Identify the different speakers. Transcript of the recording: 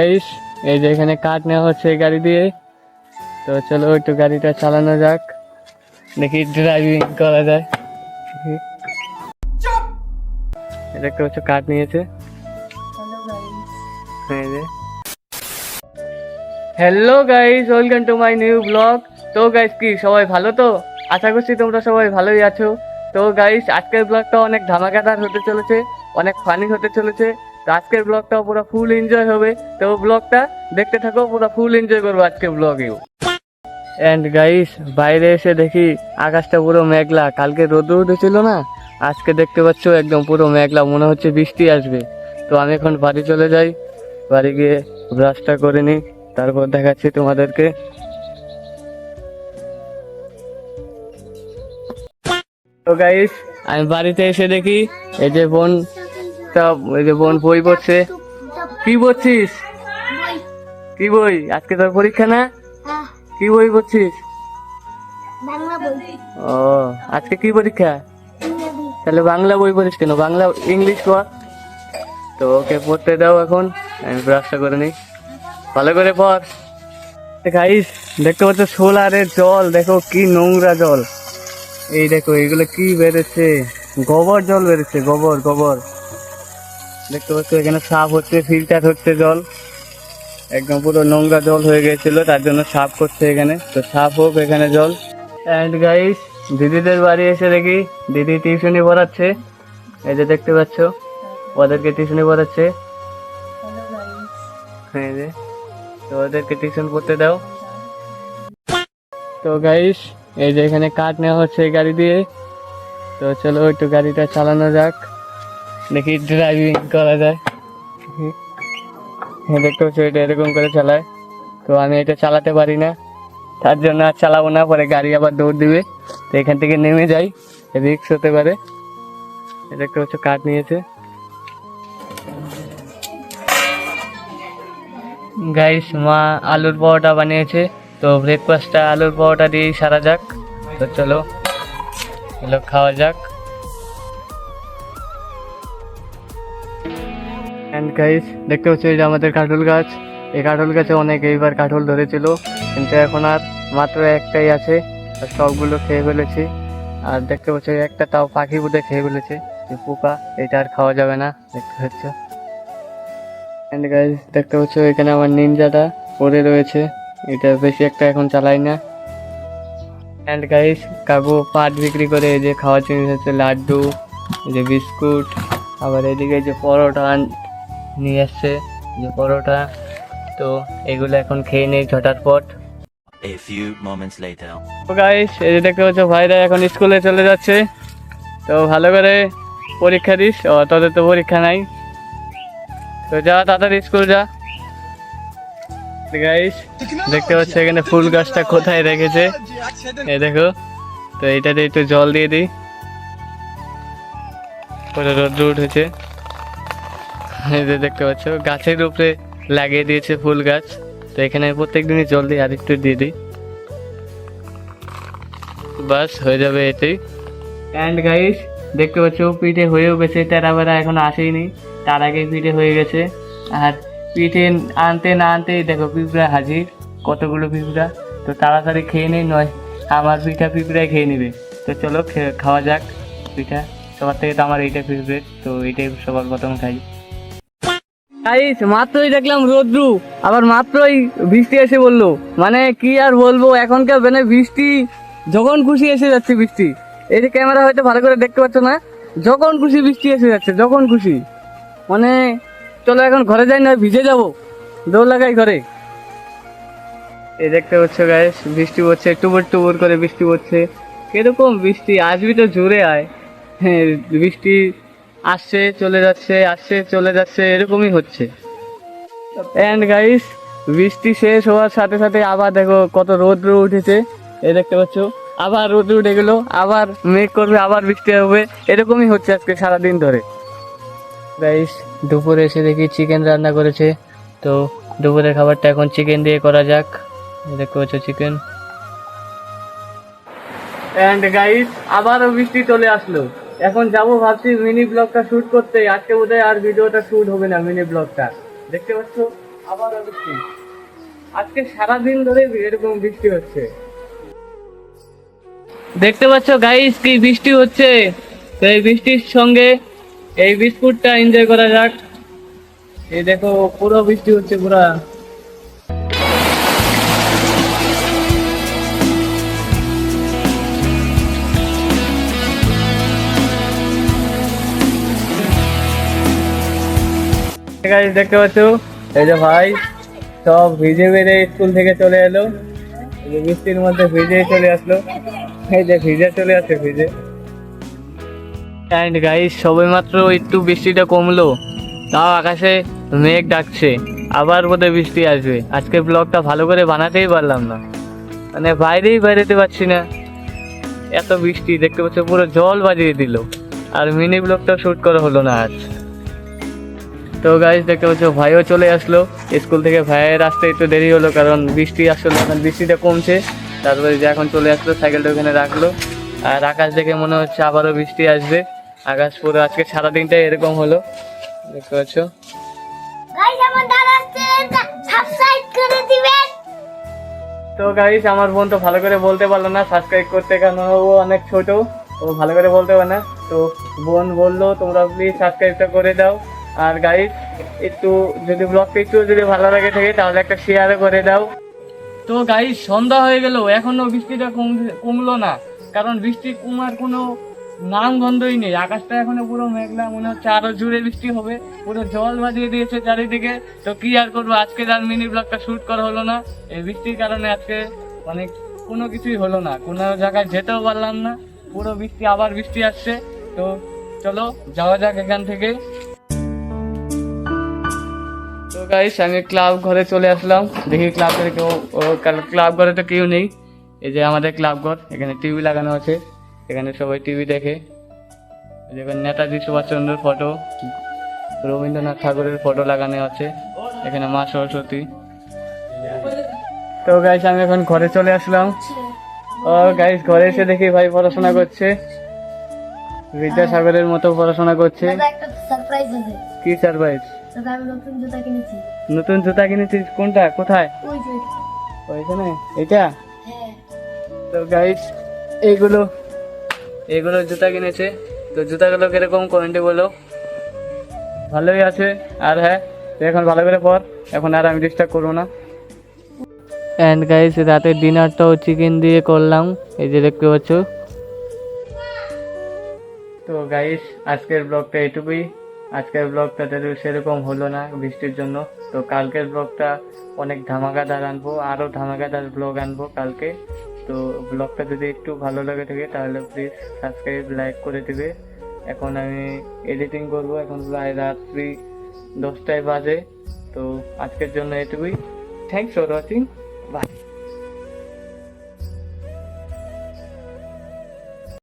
Speaker 1: Guys এই যে এখানে কাঠ নেওয়া হচ্ছে এই গাড়ি দিয়ে। তো চলো একটু গাড়িটা চালানো যাক, দেখি ড্রাইভিং করা যায়। এটা একটা হচ্ছে কাঠ নিয়েছে। Hello guys, welcome to my new blog. তো গাইস কি সবাই ভালো তো? আশা করছি তোমরা সবাই ভালোই আছো। তো গাইস আজকের ব্লগটা অনেক ধামাকাদার হতে চলেছে, অনেক ফানি হতে চলেছে। তো আজকের ব্লগটা পুরো ফুল এনজয় হবে। তো ব্লগটা দেখতে থাকো, পুরো ফুল এনজয় করবো আজকের ব্লগেও। অ্যান্ড গাইস বাইরে এসে দেখি আকাশটা পুরো মেঘলা, কালকে রোদ উঠেছিল না, আজকে দেখতে পাচ্ছ একদম পুরো মেঘলা, মনে হচ্ছে বৃষ্টি আসবে। তো আমি এখন বাড়ি চলে যাই, বাড়ি গিয়ে ব্রাশটা করে নিই, তারপর দেখাচ্ছি তোমাদেরকে। তো গাইস আমি বাড়িতে এসে দেখি এই যে বোন, এই যে বোন বই পড়ছে। কি পড়ছিস? কি বই? আজকে তোর পরীক্ষা না? কি বই পড়ছিস? ও আজকে কি পরীক্ষা? তাহলে বাংলা বই পড়িস কেন? বাংলা ইংলিশ পড়। তো ওকে পড়তে দাও, এখন আমি ব্রাশটা করে নিই, ভালো করে পড়। গাইস দেখতে পাচ্ছ সোলারের জল, দেখো কি নোংরা জল। এই দেখো এগুলো কি বেরোচ্ছে, গোবর জল বেরোচ্ছে, গোবর গোবর। দেখতে পাচ্ছ এখানে সাফ হচ্ছে, ফিল্টার হচ্ছে জল, একদম পুরো নোংরা জল হয়ে গেছিল, তার জন্য সাফ করছে এখানে। তো সাফ হোক এখানে জল। অ্যান্ড গাইস দিদিদের বাড়ি এসে দেখি দিদি টিউশনি পড়াচ্ছে। এই যে দেখতে পাচ্ছ ওদেরকে টিউশনি পড়াচ্ছে। এই যে তো ওদেরকে টিউশন পড়তে দাও। তো গাইস এই যে এখানে কাঠ নেওয়া হচ্ছে এই গাড়ি দিয়ে। তো চলো একটু গাড়িটা চালানো যাক, দেখি ড্রাইভিং করা যায়। দেখতে পাচ্ছ এটা এরকম করে চালায়। তো আমি এটা চালাতে পারি না, তার জন্য আর চালাবো না, পরে গাড়ি আবার দৌড় দিবে। তো এখান থেকে নেমে যাই, রিস্ক হতে পারে। দেখতে পাচ্ছ কাঠ নিয়েছে। গাইস মা আলুর পরোটা বানিয়েছে, তো ব্রেকফাস্টটা আলুর পরোটা দিয়েই সারা যাক। তো চলো এগুলো খাওয়া যাক। অ্যান্ড গাইস দেখতে পাচ্ছ এই যে আমাদের কাঁঠাল গাছ। এই কাঁঠাল গাছে অনেক এইবার কাঁঠাল ধরেছিল, কিন্তু এখন আর মাত্র একটাই আছে, সবগুলো খেয়ে ফেলেছি। আর দেখতে পাচ্ছ একটা তাও পাখি বুঝে খেয়ে ফেলেছে, যে পোকা, এটা আর খাওয়া যাবে না। দেখতে পাচ্ছ। অ্যান্ড গাইস দেখতে পাচ্ছ এখানে আমার নিনজাটা পড়ে রয়েছে, এটা বেশি একটা এখন চালাই না। অ্যান্ড গাইস কাকু পাট বিক্রি করে এই যে খাওয়ার জিনিস হচ্ছে লাড্ডু, এই যে বিস্কুট, আবার এদিকে যে পরোটা নিয়ে আসছে, যে পরোটা। তো এগুলো এখন খেয়ে নেই ঝটাটপট।
Speaker 2: A few moments later.
Speaker 1: তো গাইস এই যে দেখতে পাচ্ছ ভাইরা এখন স্কুলে চলে যাচ্ছে। তো ভালো করে পরীক্ষা দিস, ও তোদের তো পরীক্ষা নাই। তো যা তাড়াতাড়ি স্কুল যা। গাইস দেখতে পাচ্ছ এখানে ফুল গাছটা কোথায় রেখেছে, এই দেখো। তো এইটাতে একটু জল দিয়ে দিই, পুরো রোদ্র উঠেছে। এই যে দেখতে পাচ্ছ গাছের উপরে লাগিয়ে দিয়েছে ফুল গাছ। তো এখানে প্রত্যেক দিনই জল দিই, আর একটু দিয়ে দিই, বাস হয়ে যাবে এটাই। অ্যান্ড গাইস দেখতে পাচ্ছ পিঠে হয়েও গেছে, তেরাবেরা এখন আসেনি, তার আগে পিঠে হয়ে গেছে। আর পিঠে আনতে না আনতেই দেখো পিঁপড়া হাজির, কতগুলো পিঁপড়া। তো তাড়াতাড়ি খেয়ে নেই, নয় আমার পিঠা পিঁপড়ায় খেয়ে নেবে। তো চলো খাওয়া যাক পিঠা। সবার থেকে তো আমার এইটা ফেভারিট, তো এইটাই সবার প্রথম খাই। গাইস মাত্রই দেখলাম রোদ্রু, আবার মাত্রই বৃষ্টি এসে বললো, মানে কি আর বলবো এখনকার, মানে বৃষ্টি যখন খুশি এসে যাচ্ছে বৃষ্টি। এই যে ক্যামেরা হয়তো ভালো করে দেখতে পাচ্ছ না, যখন খুশি বৃষ্টি এসে যাচ্ছে, যখন খুশি। মানে চলো এখন ঘরে যাই, না ভিজে যাবো, দৌড় লাগাই ঘরে। এই দেখতে পাচ্ছ গাইস বৃষ্টি পড়ছে, টুবুর টুবুর করে বৃষ্টি পড়ছে। কিরকম বৃষ্টি, আসবি তো জোরে আয়। হ্যাঁ বৃষ্টি আসছে চলে যাচ্ছে, আসছে চলে যাচ্ছে, এরকমই হচ্ছে। অ্যান্ড গাইস বৃষ্টি শেষ হওয়ার সাথে সাথে আবার দেখো কত রোদ্র উঠেছে। এই দেখতে পাচ্ছ আবার রোদ্র উঠে গেলো, আবার মেঘ করবে, আবার বৃষ্টি হবে, এরকমই হচ্ছে আজকে সারাদিন ধরে। গাইস দুপুরে এসে দেখি চিকেন রান্না করেছে। তো দুপুরের খাবারটা এখন চিকেন দিয়ে করা যাক। দেখতে পাচ্ছ চিকেন। অ্যান্ড গাইস আবারও বৃষ্টি চলে আসলো, এখন যাবো ভাবছি মিনি ব্লগটা শুট করতে। আজকে বোধহয় আর ভিডিওটা শুট হবে না, মিনি ব্লগটা দেখতে পাচ্ছ আবার বৃষ্টি। আজকে সারাদিন ধরে এরকম বৃষ্টি হচ্ছে। দেখতে পাচ্ছ গাইস কি বৃষ্টি হচ্ছে। তো এই বৃষ্টির সঙ্গে এই বিস্কুটটা এনজয় করা যাক। এই দেখো পুরো বৃষ্টি হচ্ছে পুরা। গাইস দেখতে পাচ্ছ এই যে ভাই সব ভিজে বেড়ে স্কুল থেকে চলে এলো। এই যে বৃষ্টির মধ্যে ভিজে চলে আসলো। এই যে ভিজে চলে আসছে ভিজে। অ্যান্ড গাইস সবে মাত্র একটু বৃষ্টিটা কমলো, তাও আকাশে মেঘ ডাকছে, আবার বোধহয় বৃষ্টি আসবে। আজকে ব্লগটা ভালো করে বানাতেই পারলাম না, মানে বাইরেই বেরোতে পারছি না, এত বৃষ্টি। দেখতে পাচ্ছ পুরো জল বাজিয়ে দিল, আর মিনি ব্লগটা শুট করা হলো না আজ। তো গাইস দেখতে পাচ্ছ ভাইও চলে আসলো স্কুল থেকে। ভাইয়ের আসতে একটু দেরি হলো কারণ বৃষ্টি আসলে এখন বৃষ্টিটা কমছে। তারপরে যে এখন চলে আসলো, সাইকেলটা ওখানে রাখলো। আর আকাশ দেখে মনে হচ্ছে আবারও বৃষ্টি আসবে। আকাশ পুরো আজকে সারাদিনটাই এরকম হলো, দেখতে পাচ্ছ। তো গাইস আমার বোন তো ভালো করে বলতে পারলো না সাবস্ক্রাইব করতে, কারণ ও অনেক ছোট, ও ভালো করে বলতে পারে না। তো বোন বললো তোমরা প্লিজ সাবস্ক্রাইবটা করে দাও। আর গাইস একটু যদি ব্লগটা একটু যদি ভালো লাগে থাকে তাহলে একটা শেয়ারও করে দাও। তো গাইস সন্ধ্যা হয়ে গেল, এখনো বৃষ্টিটা কমলো না, কারণ বৃষ্টি কমার কোনো নাম গন্ধই নেই। আকাশটা এখনো পুরো মেঘলা, মনে হচ্ছে আরো জোরে বৃষ্টি হবে। পুরো জল বাজিয়ে দিয়েছে চারিদিকে। তো কি আর করবো, আজকে আর মিনি ব্লগটা শুট করা হলো না এই বৃষ্টির কারণে। আজকে মানে কোনো কিছুই হলো না, কোনো জায়গায় যেতেও পারলাম না, পুরো বৃষ্টি, আবার বৃষ্টি আসছে। তো চলো যাওয়া যাক এখান থেকে। তো গাইস আমি ক্লাব ঘরে চলে আসলাম, দেখি ক্লাব ঘরে কেউ, ক্লাব ঘরে তো কেউ নেই। এই যে আমাদের ক্লাব ঘর, এখানে টিভি লাগানো আছে, এখানে সবাই টিভি দেখে। যেখানে নেতাজি সুভাষচন্দ্রের ফটো, রবীন্দ্রনাথ ঠাকুরের ফটো লাগানো আছে, এখানে মা সরস্বতী। তো গাইস আমি এখন ঘরে চলে আসলাম। ও গাইস ঘরে এসে দেখি ভাই পড়াশোনা করছে, বিদ্যাসাগরের মতো পড়াশোনা করছে। কি সারপ্রাইজ? নতুন জুতা কিনেছিস? কোনটা, কোথায়? ওইখানে, এটা? তো গাইস এইগুলো জুতা কিনেছে। তো জুতাগুলো কিরকম কমেন্টে বলো। ভালোই আছে। আর হ্যাঁ তুই এখন ভালো করে পড়, এখন আর আমি ডিস্টার্ব করবো না। অ্যান্ড গাইস রাতের ডিনারটাও চিকেন দিয়ে করলাম, এই যে দেখতে পাচ্ছ। তো গাইস আজকের ব্লগটা এটুকুই। আজকের ব্লগটা সেরকম হলো না বৃষ্টির জন্য। তো কালকের ব্লগটা অনেক ধামাকাদার আনবো, আরও ধামাকাদার ব্লগ আনবো কালকে। তো ব্লগটা যদি একটু ভালো লাগে থাকে তাহলে প্লিজ সাবস্ক্রাইব, লাইক করে দিবে। এখন আমি এডিটিং করব, এখন প্রায় রাত্রি 10টায় বাজে। তো আজকের জন্য এটুকুই। Thanks for watching, by.